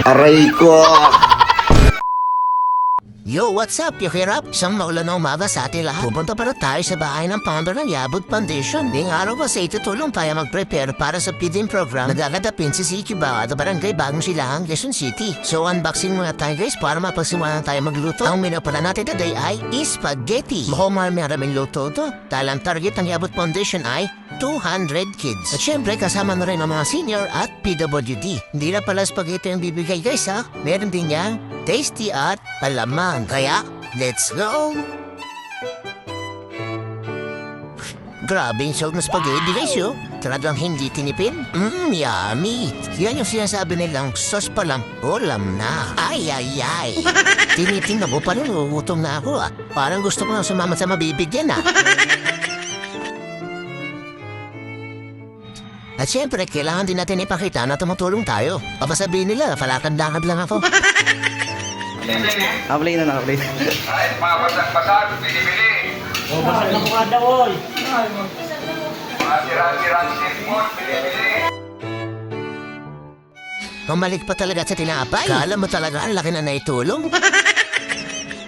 Aray ko! Yo, what's up? Yung hirap? Isang maulan na umaga sa atin lahat. Pupunta para tayo sa bahay ng founder ng Yabut Foundation. Ding araw ba sa itutulong tayo mag-prepare para sa feeding program na gagadapin si CQ Bawa at Barangay Bagong Silangang, Quezon City. So unboxing muna tayo guys para mapasimulan tayo magluto. Ang menu pala natin today ay spaghetti. Mukhang maraming luto to. Talang target ng Yabut Foundation ay 200 kids. At syempre kasama na rin ang mga senior at PWD. Hindi na pala spaghetti ang bibigay guys ha. Meron din niyang tasty at palaman. Kaya, let's go! Grabe yung salt na spaghetti guys yo. Talagang hindi tinipid. Yummy! Yan yung sinasabi nilang sauce pa lang, ulam na. Ay, ay, ay! Tinitingnan mo pa rin, ugutom na ako ah. Parang gusto ko na sumama sa mabibigyan ah. At syempre, kailangan din natin ipakita na tumutulong tayo. Papasabihin nila, palakad-lakad lang ako. Naka-play na, naka-play. Ay, mga basag-basag, bili-bili. Oh, basag na kumada, oy. Mga sira-sirang cellphone, bili-bili. Pumalik pa talaga sa tinapay. Kala mo talaga ang laki na naitulong.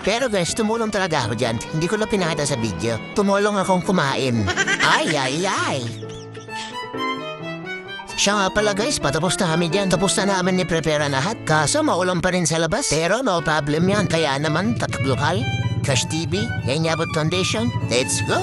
Pero guys, tumulong talaga ako dyan. Hindi ko na pinakita sa video. Tumulong akong kumain. Ay, ay, ay. Siya nga pala guys, patapos na kami dyan. Tapos na namin ni-prepare lahat. Kaso maulan pa rin sa labas. Pero no problem yan. Kaya naman, tatak lokal, Cash TV, Yan Yabut Foundation. Let's go!